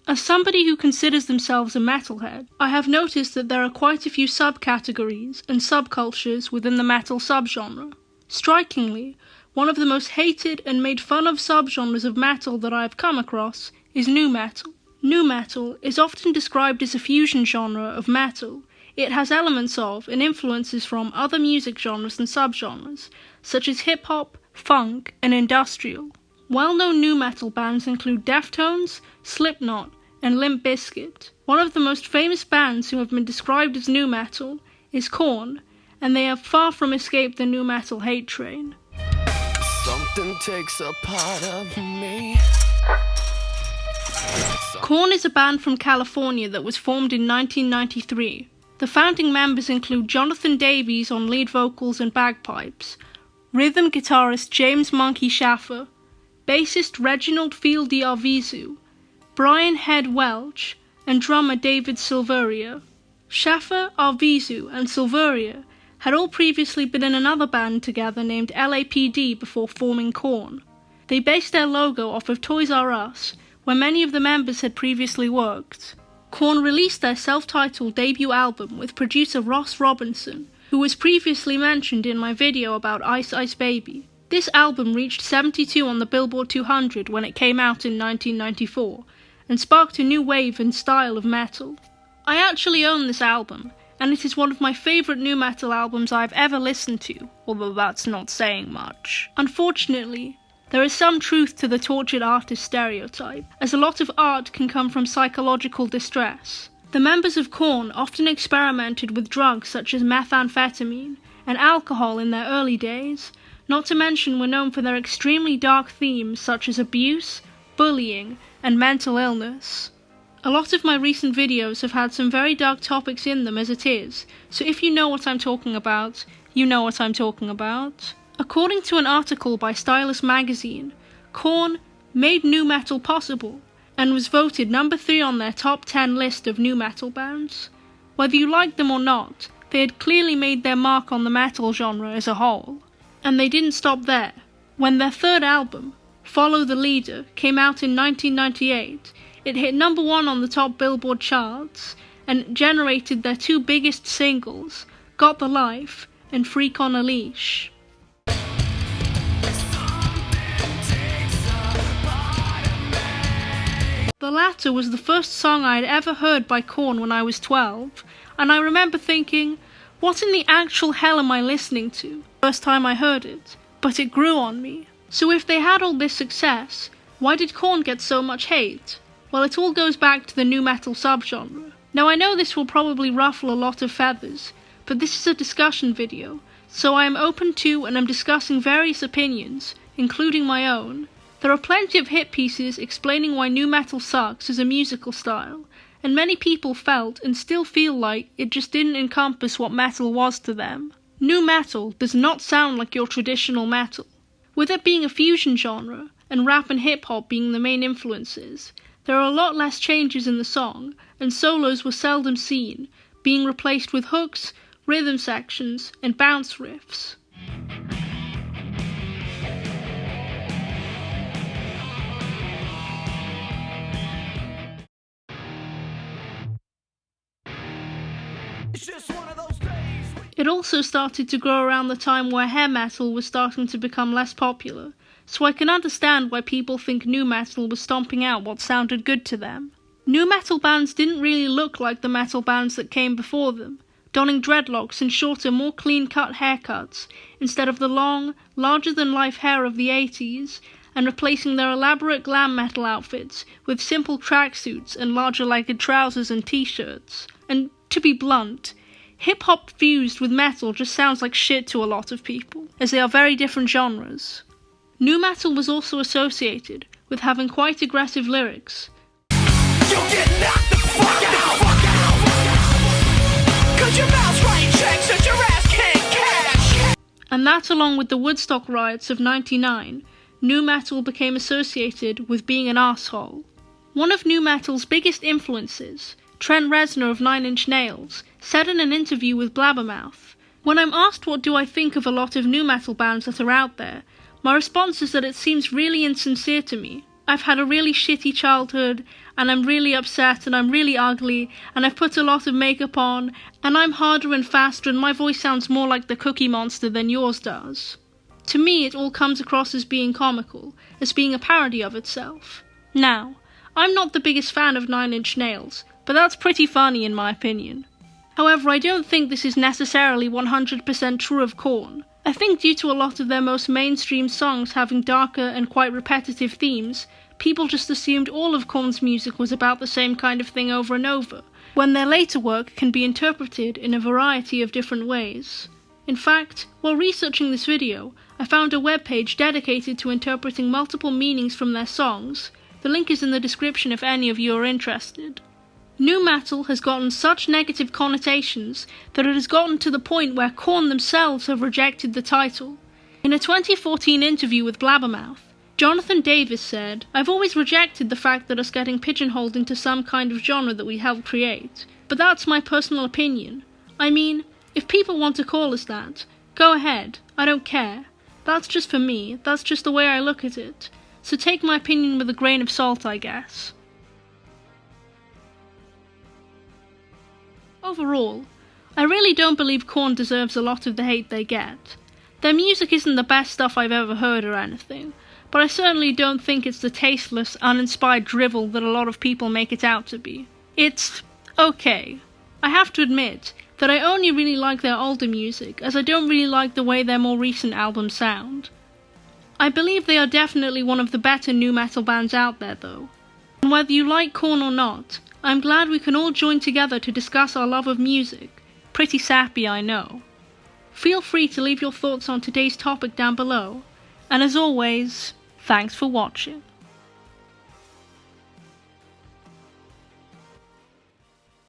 As somebody who considers themselves a metalhead, I have noticed that there are quite a few subcategories and subcultures within the metal subgenre. Strikingly, one of the most hated and made fun of subgenres of metal that I have come across is nu metal. Nu metal is often described as a fusion genre of metal. It has elements of and influences from other music genres and subgenres, such as hip-hop, funk, and industrial. Well-known nu metal bands include Deftones, Slipknot, and Limp Bizkit. One of the most famous bands who have been described as nu metal is KORN, and they have far from escaped the nu metal hate train. Something takes a part of me. KORN is a band from California that was formed in 1993. The founding members include Jonathan Davies on lead vocals and bagpipes, rhythm guitarist James Monkey Schaffer, bassist Reginald Fieldy Arvizu, Brian Head Welch, and drummer David Silveria. Schaffer, Arvizu, and Silveria had all previously been in another band together named LAPD before forming KORN. They based their logo off of Toys R Us, where many of the members had previously worked. KORN released their self-titled debut album with producer Ross Robinson, who was previously mentioned in my video about Ice Ice Baby. This album reached 72 on the Billboard 200 when it came out in 1994, and sparked a new wave and style of metal. I actually own this album, and it is one of my favourite nu metal albums I've ever listened to, although that's not saying much. Unfortunately, there is some truth to the tortured artist stereotype, as a lot of art can come from psychological distress. The members of KORN often experimented with drugs such as methamphetamine and alcohol in their early days, not to mention were known for their extremely dark themes such as abuse, bullying, and mental illness. A lot of my recent videos have had some very dark topics in them as it is, so if you know what I'm talking about, you know what I'm talking about. According to an article by Stylus magazine, KORN made nu metal possible, and was voted number 3 on their top 10 list of nu metal bands. Whether you like them or not, they had clearly made their mark on the metal genre as a whole. And they didn't stop there. When their third album, Follow the Leader, came out in 1998, it hit number 1 on the top Billboard charts, and generated their 2 biggest singles, Got the Life and Freak on a Leash. The latter was the first song I had ever heard by KORN when I was 12, and I remember thinking, what in the actual hell am I listening to? First time I heard it, but it grew on me. So if they had all this success, why did KORN get so much hate? Well, it all goes back to the nu metal subgenre. Now I know this will probably ruffle a lot of feathers, but this is a discussion video, so I am open to and am discussing various opinions, including my own. There are plenty of hit pieces explaining why nu metal sucks as a musical style, and many people felt and still feel like it just didn't encompass what metal was to them. Nu metal does not sound like your traditional metal. With it being a fusion genre, and rap and hip-hop being the main influences, there are a lot less changes in the song, and solos were seldom seen, being replaced with hooks, rhythm sections, and bounce riffs. It also started to grow around the time where hair metal was starting to become less popular, so I can understand why people think nu metal was stomping out what sounded good to them. Nu metal bands didn't really look like the metal bands that came before them, donning dreadlocks and shorter, more clean-cut haircuts instead of the long, larger-than-life hair of the 80s, and replacing their elaborate glam metal outfits with simple tracksuits and larger-legged trousers and t-shirts. And to be blunt, hip-hop fused with metal just sounds like shit to a lot of people, as they are very different genres. Nu metal was also associated with having quite aggressive lyrics. You get knocked the fuck out! 'Cause your mouth's writing checks that your ass can't cash! And that, along with the Woodstock riots of '99, nu metal became associated with being an arsehole. One of nu metal's biggest influences, Trent Reznor of Nine Inch Nails, said in an interview with Blabbermouth, "When I'm asked what do I think of a lot of nu metal bands that are out there, my response is that it seems really insincere to me. I've had a really shitty childhood, and I'm really upset, and I'm really ugly, and I've put a lot of makeup on, and I'm harder and faster, and my voice sounds more like the Cookie Monster than yours does. To me, it all comes across as being comical, as being a parody of itself. Now, I'm not the biggest fan of Nine Inch Nails, but that's pretty funny in my opinion. However, I don't think this is necessarily 100% true of KORN. I think due to a lot of their most mainstream songs having darker and quite repetitive themes, people just assumed all of KORN's music was about the same kind of thing over and over, when their later work can be interpreted in a variety of different ways. In fact, while researching this video, I found a webpage dedicated to interpreting multiple meanings from their songs. The link is in the description if any of you are interested. Nu metal has gotten such negative connotations that it has gotten to the point where KORN themselves have rejected the title. In a 2014 interview with Blabbermouth, Jonathan Davis said, "I've always rejected the fact that us getting pigeonholed into some kind of genre that we helped create, but that's my personal opinion. I mean, if people want to call us that, go ahead, I don't care. That's just for me, that's just the way I look at it. So take my opinion with a grain of salt, I guess." Overall, I really don't believe KORN deserves a lot of the hate they get. Their music isn't the best stuff I've ever heard or anything, but I certainly don't think it's the tasteless, uninspired drivel that a lot of people make it out to be. It's okay. I have to admit that I only really like their older music, as I don't really like the way their more recent albums sound. I believe they are definitely one of the better nu metal bands out there though. And whether you like KORN or not, I'm glad we can all join together to discuss our love of music. Pretty sappy, I know. Feel free to leave your thoughts on today's topic down below, and as always, thanks for watching.